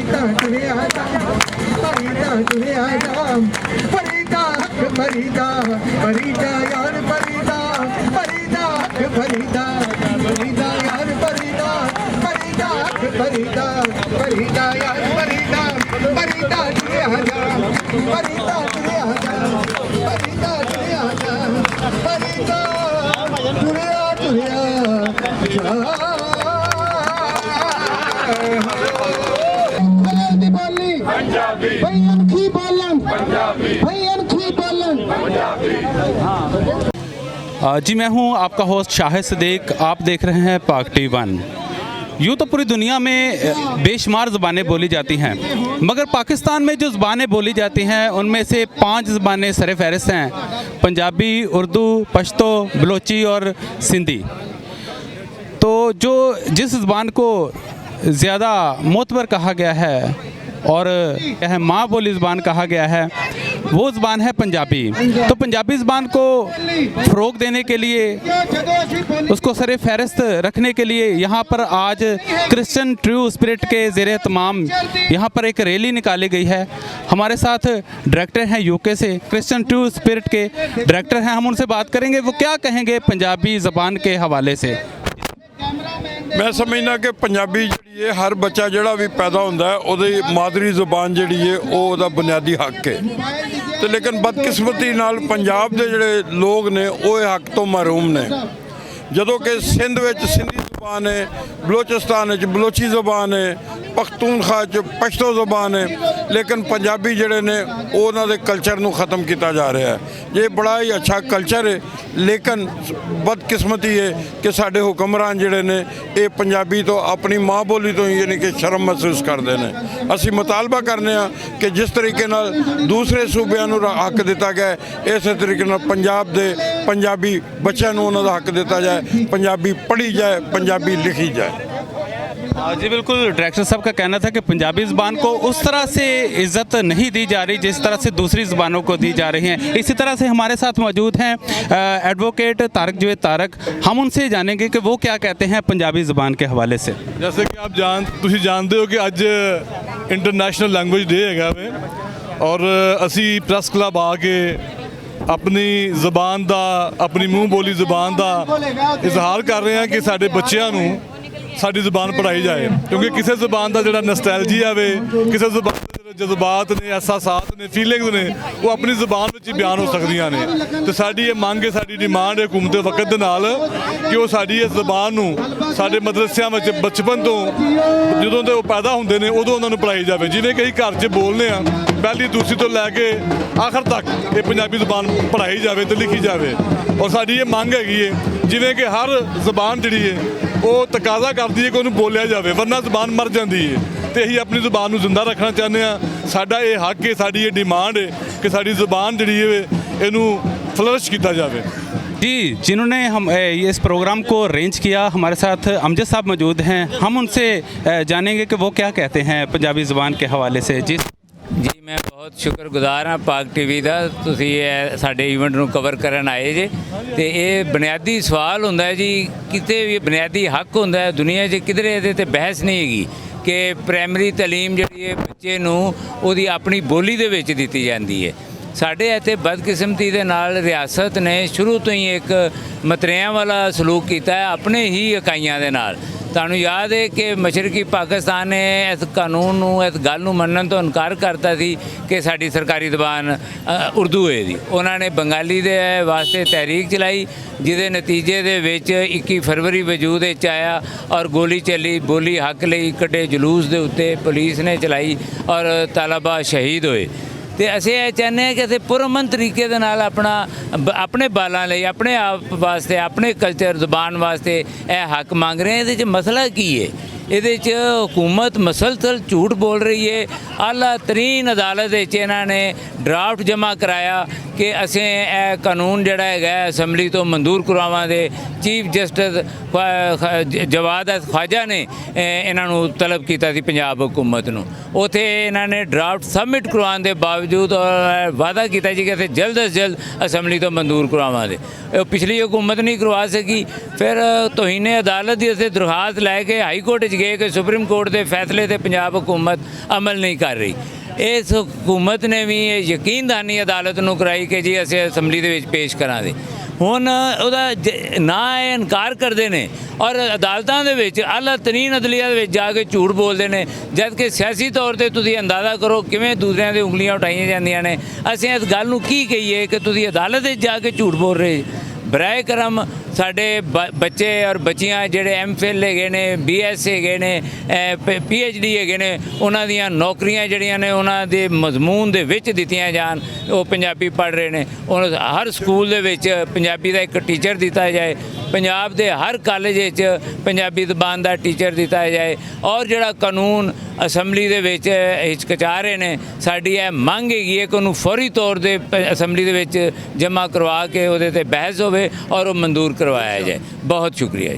फरीदा तुरिया जा फरीदा तुरिया जा फरीदा फरीदा फरीदा यार फरीदा फरीदा फरीदा फरीदा यार फरीदा फरीदा फरीदा फरीदा यार फरीदा फरीदा तुरिया जा फरीदा तुरिया जा फरीदा तुरिया जा फरीदा तुरिया तुरिया जा जी मैं हूं आपका होस्ट शाहिद सदीक। आप देख रहे हैं पाक टी1। यूँ तो पूरी दुनिया में बेशुमार ज़बानें बोली जाती हैं, मगर पाकिस्तान में जो ज़बानें बोली जाती हैं उनमें से 5 ज़बानें सर-ए-फ़हरिस्त हैं: पंजाबी, उर्दू, पश्तो, बलोची और सिंधी। तो जिस ज़बान को ज़्यादा मोतबर कहा गया है और यह माँ बोली ज़बान कहा गया है, वो ज़बान है पंजाबी। तो पंजाबी ज़बान को फ़रोग़ देने के लिए, उसको सर फ़हरिस्त रखने के लिए यहाँ पर आज क्रिश्चियन ट्रू स्पिरिट के ज़ेरे तमाम यहाँ पर एक रैली निकाली गई है। हमारे साथ डायरेक्टर हैं यूके से, क्रिश्चियन ट्रू स्पिरिट के डायरेक्टर हैं। हम उनसे बात करेंगे वो क्या कहेंगे पंजाबी ज़बान के हवाले से। मैं समझना कि पंजाबी जी है हर बच्चा जोड़ा भी पैदा होता है वो मादरी जुबान जी है वो बुनियादी हक है। तो लेकिन बदकिस्मती नाल पंजाब के जोड़े लोग ने वो हक तो महरूम ने। जदों कि सिंध में सिंधी जुबान है, बलोचिस्तान बलोची जुबान है, पख्तूनख्वा पश्तो जुबान है, लेकिन पंजाबी जोड़े ने उन्होंने कल्चर को ख़त्म किया जा रहा है। ये बड़ा ही अच्छा कल्चर है, लेकिन बदकिस्मती है कि साढ़े हुक्मरान जोड़े ने ये पंजाबी तो अपनी माँ बोली तो यानी कि शर्म महसूस करते हैं। असी मुतालबा करने कि जिस तरीके नाल दूसरे सूबे को हक दिता गया है, इस तरीके नाल पंजाब के पंजाबी बच्चों को उन्होंने हक दिता जाए, पंजाबी पढ़ी जाए, पंजाबी लिखी जाए। जी बिल्कुल, डायरेक्टर साहब का कहना था कि पंजाबी ज़बान को उस तरह से इज़्ज़त नहीं दी जा रही जिस तरह से दूसरी ज़बानों को दी जा रही हैं। इसी तरह से हमारे साथ मौजूद हैं एडवोकेट तारक जवेद तारक। हम उनसे जानेंगे कि वो क्या कहते हैं पंजाबी ज़बान के हवाले से। जैसे कि आप जानते हो कि अज इंटरनेशनल लैंग्वेज डे है वे, और असी प्रेस क्लब आके अपनी ज़बान का, अपनी मूँह बोली ज़बान का इजहार कर रहे हैं कि साढ़े बच्चों को साड़ी ज़बान पढ़ाई जाए, क्योंकि किसी ज़बान का जो नस्टैल्जिया वे, किसी ज़बान के जज्बात ने, एहसासात ने, फीलिंग्स ने, वो अपनी ज़बान में ही बयान हो सकदियां ने। तो साड़ी ये मंग है, साड़ी डिमांड है हुकूमत वक्त के नाल कि वो साड़ी इस ज़बान नूं साडे मदरसियां में बचपन तो जदों ते वो पैदा होंदे ने उदों उन्हां नूं पढ़ाई जाए। जिवें कि घर च बोलने आ, पहली दूसरी तो लैके आखिर तक ये पंजाबी ज़बान पढ़ाई जाए तो लिखी जाए। और साड़ी ये मंग हैगी है जिवें कि हर ज़बान जिहड़ी है वो तकाजा करती है कि उन्होंने बोलिया जाए, वरना ज़बान मर जाती है। तो यही अपनी ज़बान को जिंदा रखना चाहते हैं। साडा ये हक है, साड़ी ये डिमांड है कि साड़ी ज़बान जी है इनू फ्लरिश किया जाए। जी, जिन्होंने हम इस प्रोग्राम को अरेंज किया, हमारे साथ अमजद साहब मौजूद हैं। हम उनसे जानेंगे कि वो क्या कहते हैं पंजाबी ज़बान के हवाले से। जी मैं बहुत शुक्रगुजार हाँ पाक टीवी का, तुसी साडे ईवेंट नूं कवर करन आए जे। तो ये बुनियादी सवाल होंदा है जी, किते भी बुनियादी हक होंदा है दुनिया 'च, किधरे इहदे ते बहस नहीं हैगी कि प्राइमरी तलीम जिहड़ी है बच्चे नूं ओहदी अपनी बोली दे विच दित्ती जांदी है। साढ़े इत्थे बदकिस्मती दे नाल रियासत ने शुरू तो ही एक मतरेआं वाला सलूक किया है अपने ही इकाइयां दे नाल। तुहानूं याद है कि मशरकी पाकिस्तान ने इस कानून नूं, इस गल नूं मनण तो इनकार करता सी कि साडी सरकारी ज़बान उर्दू है दी। उन्होंने बंगाली दे वास्ते तहरीक चलाई, जिहदे नतीजे दे विच 21 फरवरी वजूद विच आया और गोली चली। बोली हक लई कड्डे जुलूस दे उत्ते पुलिस ने चलाई और तलबा शहीद होए। तो असीं यह चाहते हैं कि असीं पुरअमन तरीके दे नाल अपने बालों लिए, अपने आप वास्ते, अपने कल्चर ज़बान वास्ते यह हक मांग रहे हैं। ये मसला की है? ये हुकूमत मसलसल झूठ बोल रही है। आला तरीन अदालत इन्होंने ड्राफ्ट जमा कराया ਕਿ ਅਸੀਂ ਇਹ ਕਾਨੂੰਨ ਜਿਹੜਾ ਹੈਗਾ ਅਸੈਂਬਲੀ ਤੋਂ ਮਨਜ਼ੂਰ ਕਰਵਾਵਾਂਗੇ। ਚੀਫ ਜਸਟਿਸ ਜਵਾਦ ਖਵਾਜਾ ਨੇ ਇਹਨਾਂ ਨੂੰ ਤਲਬ ਕੀਤਾ ਸੀ ਪੰਜਾਬ ਹਕੂਮਤ ਨੂੰ। ਉੱਥੇ ਇਹਨਾਂ ਨੇ ਡਰਾਫਟ ਸਬਮਿਟ ਕਰਵਾਉਣ ਦੇ ਬਾਵਜੂਦ ਵਾਅਦਾ ਕੀਤਾ ਜੀ ਕਿ ਅਸੀਂ ਜਲਦ ਤੋਂ ਜਲਦ ਅਸੈਂਬਲੀ ਤੋਂ ਮਨਜ਼ੂਰ ਕਰਵਾਵਾਂਗੇ। ਪਿਛਲੀ ਹਕੂਮਤ ਨਹੀਂ ਕਰਵਾ ਸਕੀ। ਫਿਰ ਤੋਹੀਨੇ ਅਦਾਲਤ ਦੀ ਅਸੀਂ ਦਰਖਾਸਤ ਲੈ ਕੇ ਹਾਈ ਕੋਰਟ 'ਚ ਗਏ ਕਿ ਸੁਪਰੀਮ ਕੋਰਟ ਦੇ ਫੈਸਲੇ ਤੇ ਪੰਜਾਬ ਹਕੂਮਤ ਅਮਲ ਨਹੀਂ ਕਰ ਰਹੀ। ਇਸ ਹਕੂਮਤ ਨੇ ਵੀ ਇਹ ਯਕੀਨਦਾਨੀ ਅਦਾਲਤ ਨੂੰ ਕਰਾਈ ਕਿ ਜੀ ਅਸੀਂ ਅਸੈਂਬਲੀ ਦੇ ਵਿੱਚ ਪੇਸ਼ ਕਰਾਂਗੇ। ਹੁਣ ਉਹਦਾ ਨਾ ਇਹ ਇਨਕਾਰ ਕਰਦੇ ਨੇ ਔਰ ਅਦਾਲਤਾਂ ਦੇ ਵਿੱਚ ਆਲਾ ਤਰੀਨ ਅਦਲੀਆ ਦੇ ਵਿੱਚ ਜਾ ਕੇ ਝੂਠ ਬੋਲਦੇ ਨੇ, ਜਦ ਕਿ ਸਿਆਸੀ ਤੌਰ ਤੇ ਤੁਸੀਂ ਅੰਦਾਜ਼ਾ ਕਰੋ ਕਿਵੇਂ ਦੂਸਰਿਆਂ ਦੇ ਉਂਗਲੀਆਂ ਉਠਾਈਆਂ ਜਾਂਦੀਆਂ ਨੇ। ਅਸੀਂ ਇਸ ਗੱਲ ਨੂੰ ਕੀ ਕਹੀਏ ਕਿ ਤੁਸੀਂ ਅਦਾਲਤ ਵਿੱਚ ਜਾ ਕੇ ਝੂਠ ਬੋਲ ਰਹੇ। ਬਰਾਏ ਕਰਮ ਸਾਡੇ ਬੱਚੇ ਔਰ ਬੱਚੀਆਂ ਜਿਹੜੇ ਐਮਫਿਲ ਹੈਗੇ ਨੇ, BS ਹੈਗੇ ਨੇ, PhD ਹੈਗੇ ਨੇ, ਉਹਨਾਂ ਦੀਆਂ ਨੌਕਰੀਆਂ ਜਿਹੜੀਆਂ ਨੇ ਉਹਨਾਂ ਦੇ ਮਜ਼ਮੂਨ ਦੇ ਵਿੱਚ ਦਿੱਤੀਆਂ ਜਾਣ। ਉਹ ਪੰਜਾਬੀ ਪੜ੍ਹ ਰਹੇ ਨੇ। ਹਰ ਸਕੂਲ ਦੇ ਵਿੱਚ ਪੰਜਾਬੀ ਦਾ ਇੱਕ ਟੀਚਰ ਦਿੱਤਾ ਜਾਏ। ਪੰਜਾਬ ਦੇ ਹਰ ਕਾਲਜ ਵਿੱਚ ਪੰਜਾਬੀ ਜ਼ਬਾਨ ਦਾ ਟੀਚਰ ਦਿੱਤਾ ਜਾਏ। ਔਰ ਜਿਹੜਾ ਕਾਨੂੰਨ ਅਸੈਂਬਲੀ ਦੇ ਵਿੱਚ ਹਿਚਕਚਾ ਰਹੇ ਨੇ, ਸਾਡੀ ਇਹ ਮੰਗ ਹੈਗੀ ਹੈ ਕਿ ਉਹਨੂੰ ਫੌਰੀ ਤੌਰ 'ਤੇ ਅਸੈਂਬਲੀ ਦੇ ਵਿੱਚ ਜਮ੍ਹਾਂ ਕਰਵਾ ਕੇ ਉਹਦੇ 'ਤੇ ਬਹਿਸ ਹੋਵੇ ਔਰ ਉਹ ਮਨਜ਼ੂਰ ਕਰਵਾਇਆ ਜਾਏ। ਬਹੁਤ ਸ਼ੁਕਰੀਆ।